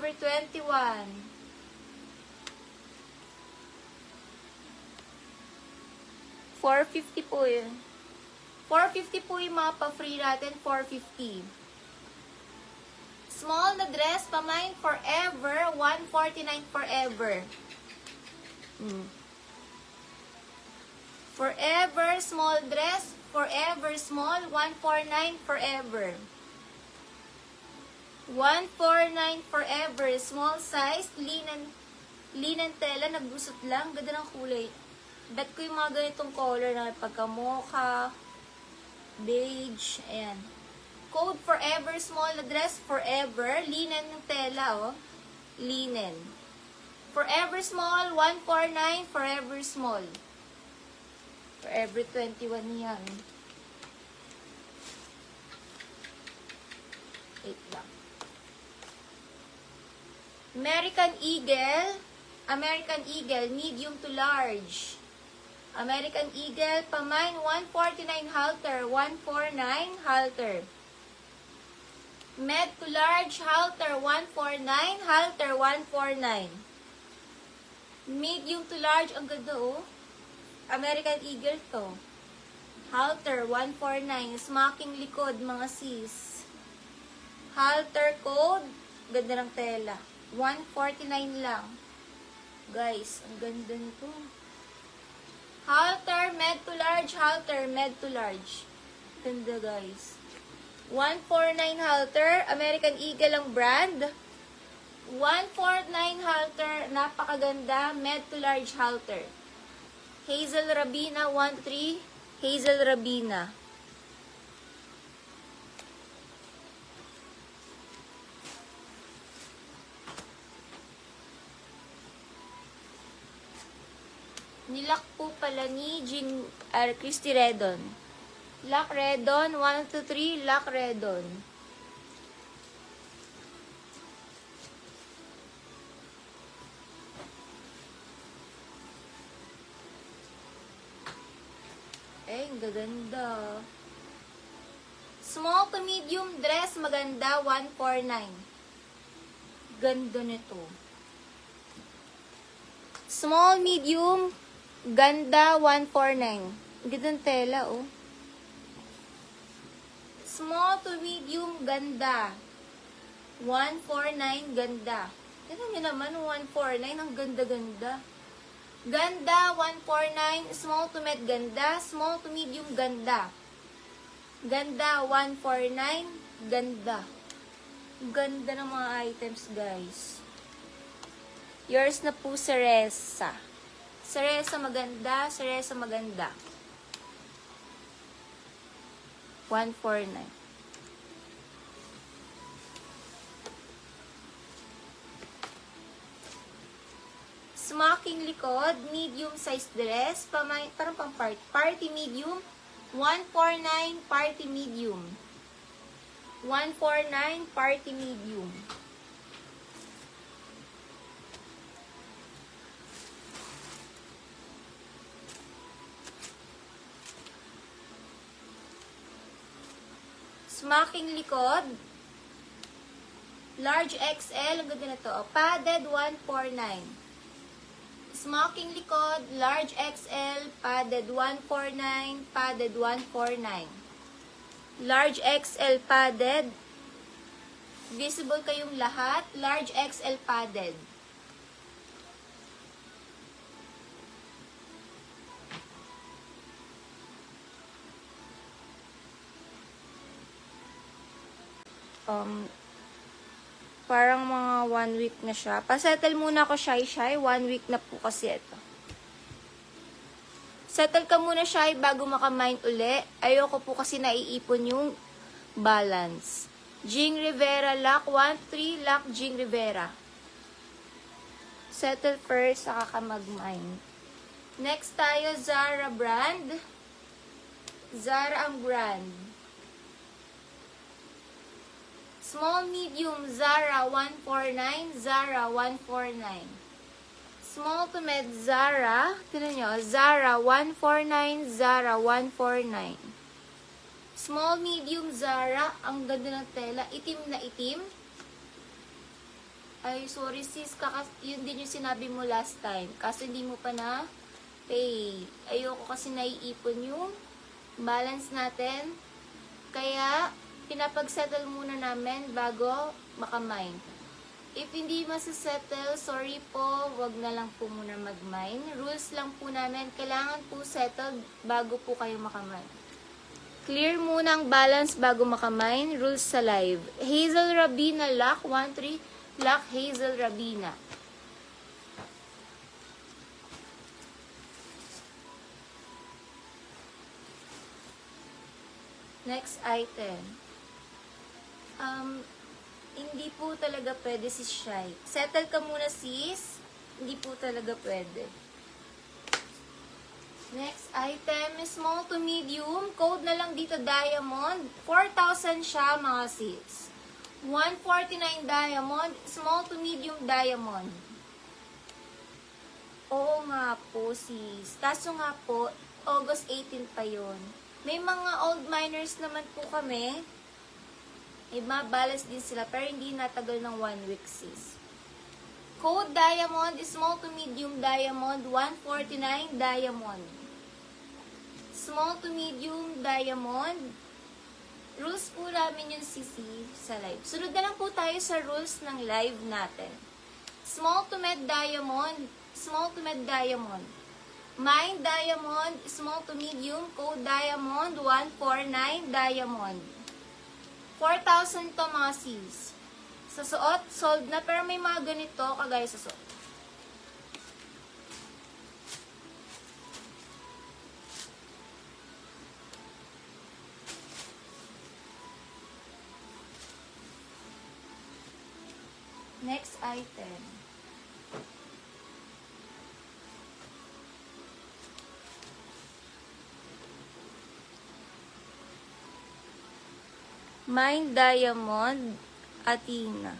Forever 21. $450 po yun. $450 po yung mga pa-free natin. $450. Small na dress, pamain forever. $149 forever. Forever small dress. Forever small. $149 forever. $149 forever. Small size. Linen tela. Nagbusot lang. Ganda ng kulay. Bet ko yung mga ganitong color na pagka-mocha, beige, ayan. Code forever, small na dress, forever. Linen ng tela, oh. Linen. Forever small, $149, forever small. Forever 21 yan. Wait lang. American Eagle, medium to large. American Eagle, pamain, $149 halter, $149 halter. Med to large, halter, $149, halter, $149. Medium to large, ang ganda oh. American Eagle to. Halter, $149. Smocking likod, mga sis. Halter code, ganda ng tela. $149 lang. Guys, ang ganda nito. Halter, med to large, halter, med to large. Ganda guys. $149 halter, American Eagle ang brand. $149 halter, napakaganda, med to large halter. Hazel Rabina, 1-3, Hazel Rabina. Nilak po pala ni Christy Redon. Lock Redon, 1-3, Lock Redon. Eh, ang gaganda. Small to medium dress, maganda, $149. Ganda nito. Small, medium, ganda, $149. Gandang tela, oh. Small to medium, ganda. $149, ganda. Tignan nyo naman, $149, ang ganda-ganda. Ganda, $149. Small to med, ganda. Small to medium, ganda. Ganda, $149, ganda. Ganda ng mga items, guys. Yours na po, Ceresa. Ceresa maganda, Ceresa maganda. $149. Smocking likod, medium size dress, parang pang party medium, $149 party medium. $149 party medium. Smocking likod, large XL, ang ganda na to. Padded, $149. Smocking likod, large XL, padded, $149, padded, $149. Large XL padded. Visible kayong lahat. Large XL padded. Parang mga 1 week na siya. Pasettle muna ako, Shy. 1 week na po kasi ito. Settle ka muna, Shy, bago makamind uli. Ayoko po kasi naiipon yung balance. Jing Rivera, lock 1-3, lock Jing Rivera. Settle first, saka ka mag-mind. Next tayo, Zara brand. Zara ang brand. Small, medium, Zara, $149. Zara, $149. Small to med, Zara. Tignan nyo, Zara, $149. Zara, $149. Small, medium, Zara. Ang ganda ng tela. Itim na itim. Ay, sorry sis, yun din yung sinabi mo last time. Kaso hindi mo pa na pay. Ayoko kasi naiipon yung balance natin. Kaya, pinapag-settle muna namin bago makamine. If hindi masisettle, sorry po, wag na lang po muna mag-mine. Rules lang po namin, kailangan po settled bago po kayo makamine. Clear muna ang balance bago makamine. Rules sa live. Hazel Rabina, lock 1-3. Lock Hazel Rabina. Next item. Hindi po talaga pwede si Shy. Settle ka muna sis. Hindi po talaga pwede. Next item, small to medium. Code na lang dito, diamond. 4,000 siya mga sis. 149 diamond. Small to medium diamond. Oo nga po sis. Kaso nga po, August 18 pa yon. May mga old miners naman po kami. May mabalance din sila, pero hindi natagal ng 1 week, sis. Code diamond, small to medium diamond, 149 diamond. Small to medium diamond. Rules po namin yung sisi sa live. Sunod na lang po tayo sa rules ng live natin. Small to med diamond, small to med diamond. Mine diamond, small to medium, code diamond, 149 diamond. 4,000 to mga sis. Sa suot, sold na, pero may mga ganito kagaya sa suot. Next item. Mine Diamond, Athena.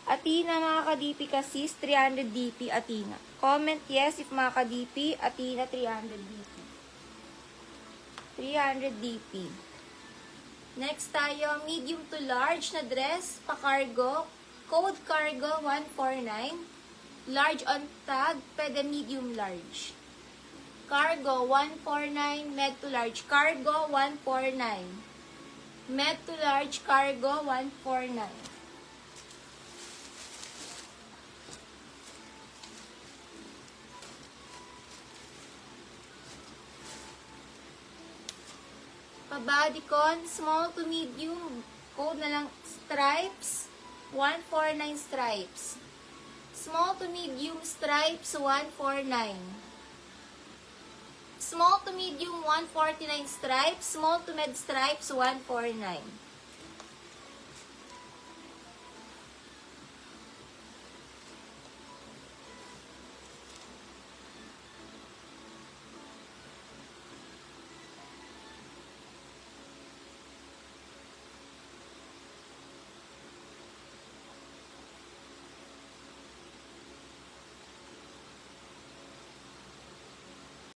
Athena, mga ka-DP kasi, 300 DP, Athena. Comment yes if mga ka-DP, Athena, 300 DP. 300 DP. Next tayo, medium to large na dress, pa-cargo. Code cargo, 149. Large on tag, pwede medium large. Cargo, 149. Med to large. Cargo, 149. Med to large cargo, 149. Pa-bodycon, small to medium, code na lang stripes, 149 stripes. Small to medium stripes, 149. Small to medium, 149 stripes. Small to med stripes, 149.